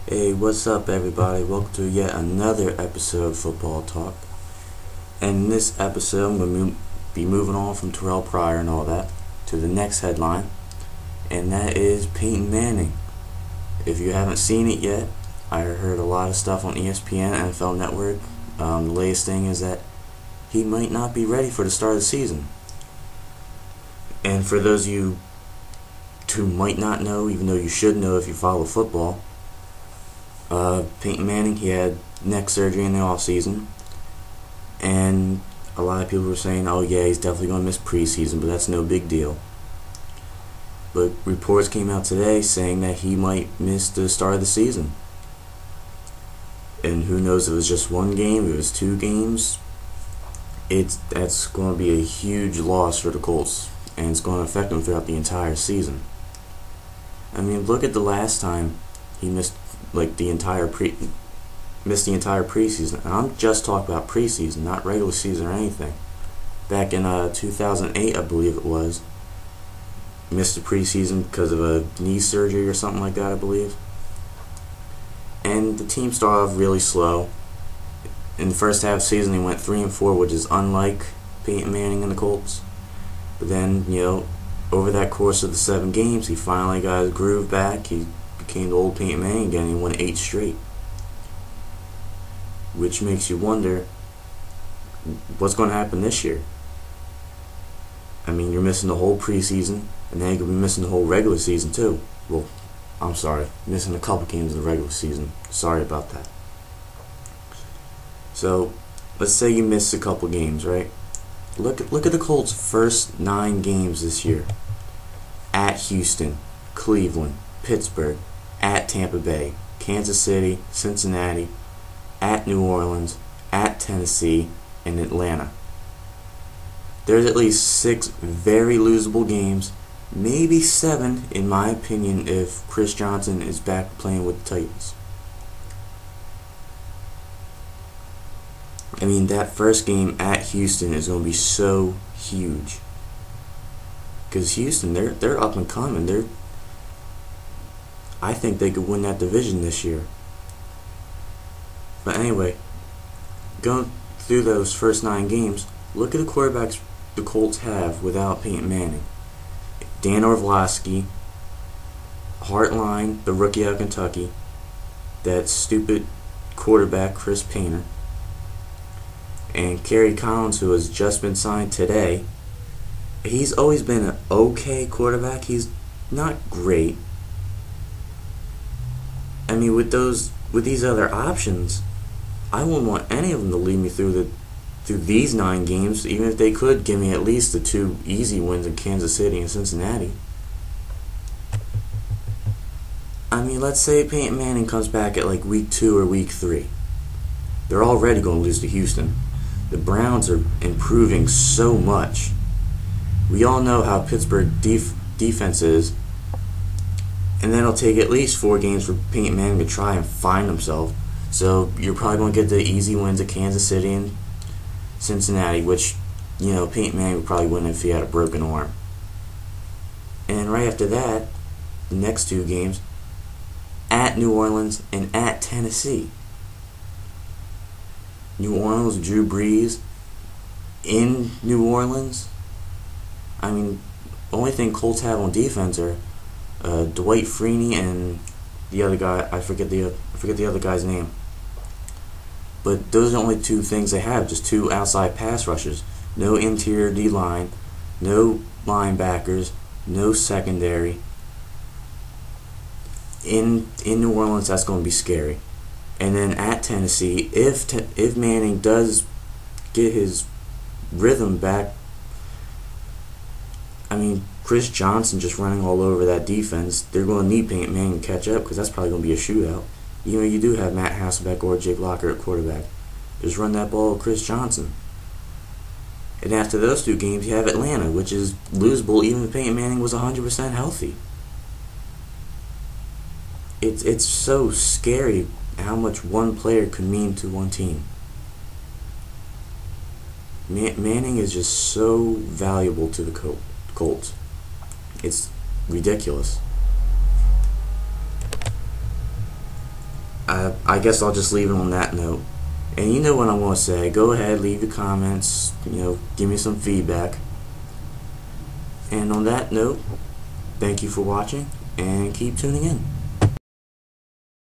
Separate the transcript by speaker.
Speaker 1: Hey, what's up, everybody? Welcome to yet another episode of Football Talk. And in this episode, I'm going to be moving on from Terrell Pryor and all that to the next headline, and that is Peyton Manning. If you haven't seen it yet, I heard a lot of stuff on ESPN, NFL Network. The latest thing is that he might not be ready for the start of the season. And for those of you who might not know, even though you should know if you follow football, Peyton Manning, he had neck surgery in the offseason, and a lot of people were saying, oh yeah, he's definitely going to miss preseason, but that's no big deal. But reports came out today saying that he might miss the start of the season. And who knows if it was just one game, if it was 2 games. That's going to be a huge loss for the Colts, and it's going to affect them throughout the entire season. I mean, look at the last time he missed the entire preseason, and I'm just talking about preseason, not regular season or anything. Back in 2008, I believe it was, missed the preseason because of a knee surgery or something like that, I believe. And the team started off really slow. In the first half of the season, they went 3-4, which is unlike Peyton Manning and the Colts. But then, over that course of the 7 games, he finally got his groove back. He became the old Peyton Manning again. He won 8 straight, which makes you wonder what's going to happen this year. I mean, you're missing the whole preseason, and then you're going to be missing the whole regular season too. Well, I'm sorry, missing a couple games in the regular season. Sorry about that. So, let's say you miss a couple games, right? Look at the Colts' first 9 games this year. At Houston, Cleveland, Pittsburgh, at Tampa Bay, Kansas City, Cincinnati, at New Orleans, at Tennessee, and Atlanta. There's at least 6 very losable games, maybe 7 in my opinion if Chris Johnson is back playing with the Titans. I mean, that first game at Houston is going to be so huge, because Houston, they're up and coming. I think they could win that division this year. But anyway, going through those first 9 games, look at the quarterbacks the Colts have without Peyton Manning. Dan Orlovsky, Hartline, the rookie out of Kentucky, that stupid quarterback Chris Painter, and Kerry Collins, who has just been signed today. He's always been an okay quarterback. He's not great. I mean, with these other options, I wouldn't want any of them to lead me through these 9 games, even if they could give me at least the 2 easy wins in Kansas City and Cincinnati. I mean, let's say Peyton Manning comes back at week 2 or week 3. They're already going to lose to Houston. The Browns are improving so much. We all know how Pittsburgh defense is, and then it'll take at least 4 games for Peyton Manning to try and find himself. So you're probably going to get the easy wins at Kansas City and Cincinnati, which, Peyton Manning would probably win if he had a broken arm. And right after that, the next 2 games, at New Orleans and at Tennessee. New Orleans, Drew Brees, in New Orleans. I mean, the only thing Colts have on defense are Dwight Freeney and the other guy. I forget the other guy's name. But those are the only 2 things they have, just 2 outside pass rushers. No interior D-line, no linebackers, no secondary. In New Orleans, that's going to be scary. And then at Tennessee, if Manning does get his rhythm back, I mean, Chris Johnson just running all over that defense, they're going to need Peyton Manning to catch up, because that's probably going to be a shootout. You do have Matt Hasselbeck or Jake Locker at quarterback. Just run that ball with Chris Johnson. And after those 2 games, you have Atlanta, which is losable even if Peyton Manning was 100% healthy. It's so scary how much one player could mean to one team. Manning is just so valuable to the Colts. It's ridiculous. I guess I'll just leave it on that note. And you know what I'm going to say. Go ahead, leave your comments, give me some feedback. And on that note, thank you for watching, and keep tuning in.